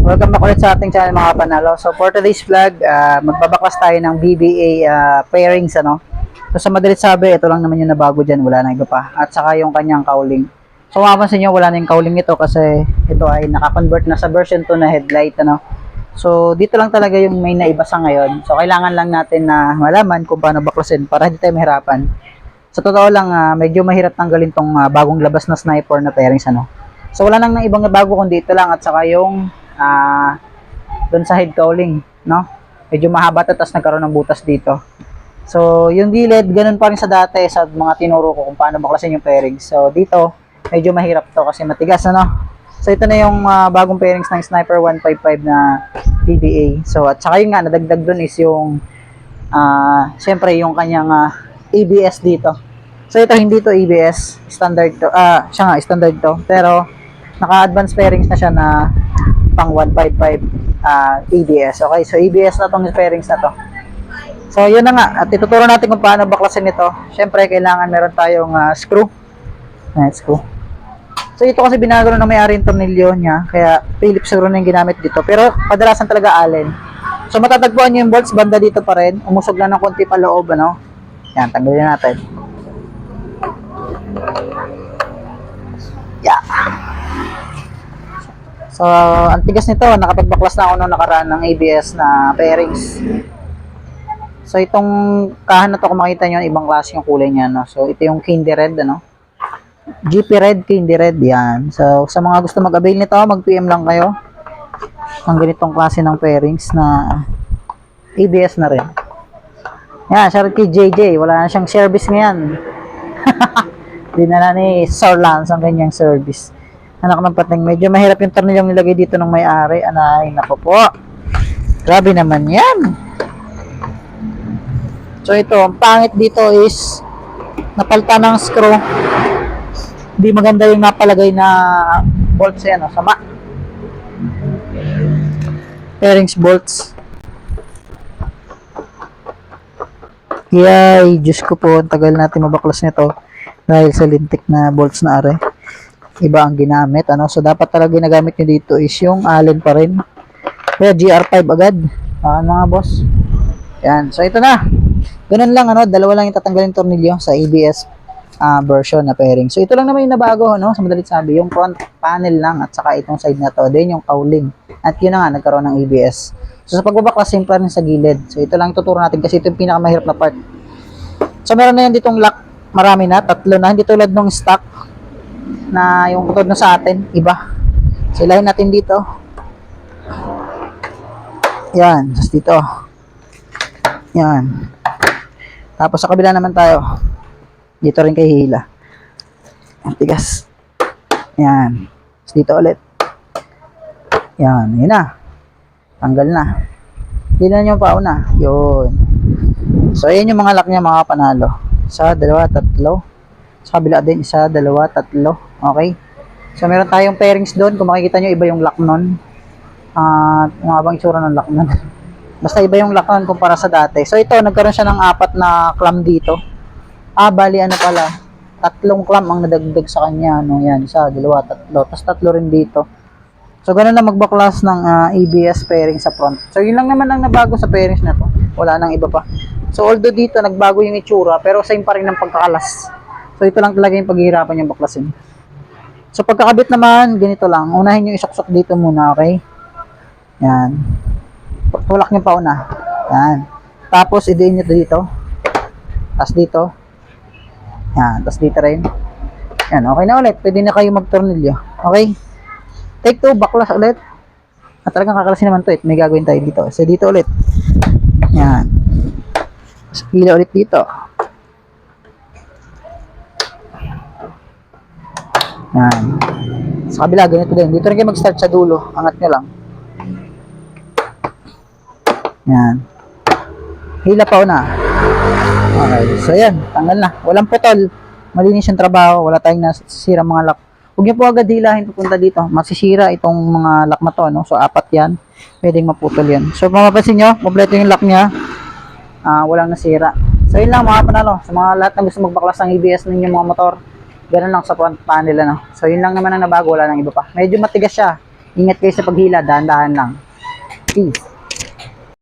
Welcome back ulit sa ating channel mga panalo. So for today's vlog, magbabaklas tayo ng BBA pairings ano. So sa madalit sabi, ito lang naman yung nabago dyan, wala na iba pa. At saka yung kanyang cowling. So mapapansin nyo, wala na yung cowling nito kasi ito ay naka-convert na sa version 2 na headlight ano. So dito lang talaga yung may naiba sa ngayon. So kailangan lang natin na malaman kung paano baklasin para hindi tayo mahirapan. Sa totoo lang, medyo mahirap tanggalin tong bagong labas na sniper na pairings ano. So wala nang ibang bago kundi ito lang at saka yung doon sa head cowling, no? Medyo mahaba to, tapos nagkaroon ng butas dito. So, yung gilid, ganun pa rin sa dati sa mga tinuro ko kung paano baklasin yung pairings. So, dito, medyo mahirap to kasi matigas, ano? So, ito na yung bagong pairings ng Sniper 155 na PBA. So, at saka yung nga, nadagdag doon is yung syempre, yung kanyang ABS dito. So, ito hindi to ABS, standard to, siya nga, standard to. Pero, naka-advanced pairings na siya na pang 155 ABS. Okay, so ABS na tong pairings na to. So yun na nga, at ituturo natin kung paano baklasin ito. Syempre kailangan meron tayong screw. Screw. So ito kasi binagano ng may-ari yung tornilyo niya, kaya Phillips screw na yung ginamit dito. Pero kadalasan talaga Allen. So matatagpuan nyo yung bolts banda dito pa rin. Umusog lang ng konti pa loob, ano. Yan, tanggalin natin. Yeah. So, ang tigas nito, nakapagbaklas na ako nung nakaraan ng ABS na pairings. So, itong kahan na to, kung makita nyo, ibang klase yung kulay niya, no? So, ito yung candy red, ano? GP red, candy red, yan. So, sa mga gusto mag-avail nito, mag-PM lang kayo. Ang ganitong klase ng pairings na ABS na rin. Yan, shoutout kay JJ. Wala na siyang service ngayon. Dinala ni Sir Lance ang kanyang service. Anak ng pating, medyo mahirap yung tornilyong nilagay dito ng may-ari. Anay, nako po. Grabe naman yan. So ito, ang pangit dito is napalta ng screw. Hindi maganda yung napalagay na bolts yan, sama. Pairings bolts. Yay, Diyos ko po, ang tagal natin mabaklas nito dahil sa lintik na bolts na are. Iba ang ginamit, ano. So dapat talaga ginagamit nyo dito is yung Allen pa rin. Kaya GR5 agad. Mga boss. Yan. So ito na. Ganun lang, ano. Dalawa lang yung tatanggalin tornilyo sa ABS version na pairing. So ito lang naman yung nabago, ano. Sa madalit sabi, yung front panel lang at saka itong side na to. Then yung cowling. At yun na nga, nagkaroon ng ABS. So sa pagbabaklas, simple rin sa gilid. So ito lang tuturo natin kasi ito yung pinakamahirap na part. So meron na yan ditong lock. Marami na. 3 na. Hindi tulad nung stock na yung katulad na sa atin, iba. So, ilahin natin dito. Yan, just dito. Yan. Tapos sa kabila naman tayo. Dito rin kay hila. Ang tigas. Yan. Tapos dito ulit. Yan, yun na. Tanggal na. Hindi na yung pauna. Yun. So, ayan yung mga lock niya, mga panalo. 1, 2, 3. Sa kabila din, 1, 2, 3. Okay. So, meron tayong pairings doon. Kung makikita nyo, iba yung lock nun. Mga bang itsura ng lock nun. Basta iba yung lock nun kumpara sa dati. So, ito, nagkaroon siya ng 4 na clamp dito. Bali, ano pala. 3 clamp ang nadagdag sa kanya. Ano, yan, 1, 2, 3. Tapos 3 rin dito. So, ganun na magbaklas ng ABS pairing sa front. So, yun lang naman ang nabago sa pairings na to. Wala nang iba pa. So, although dito, nagbago yung itsura, pero same pa rin ng pagkakalas. So, ito lang talaga yung paghihirapan yung baklasin. So, pagkakabit naman, ganito lang. Unahin nyo isuksok dito muna, okay? Yan. Tulak nyo pa una. Yan. Tapos, idiin nyo dito. Tapos dito. Yan. Tapos dito rin. Yan. Okay na ulit. Pwede na kayo magtornilyo. Okay? Take 2. Baklas ulit. At talagang kakalasin naman to. May gagawin tayo dito. So, dito ulit. Yan. Tapos, hila ulit dito. Yan. Sa kabila, ganito din. Dito rin kayo mag-start sa dulo. Angat nyo lang. Yan. Hila pa una. Okay. So, yan. Tanggal na. Walang putol. Malinis yung trabaho. Wala tayong nasisira mga lock. Huwag nyo po agad hilahin papunta dito. Masisira itong mga lock na to. No? So, 4 yan. Pwedeng maputol yan. So, mapapansin nyo, kompleto yung lock nya. Walang nasira. So, yun lang mga panalo. Sa mga lahat na gusto magbaklas ng ABS ninyo mga motor, ganun lang sa front panel, ano. So, yun lang naman ang nabago, wala nang iba pa. Medyo matigas siya. Ingat kayo sa paghila, dahan-dahan lang. Peace.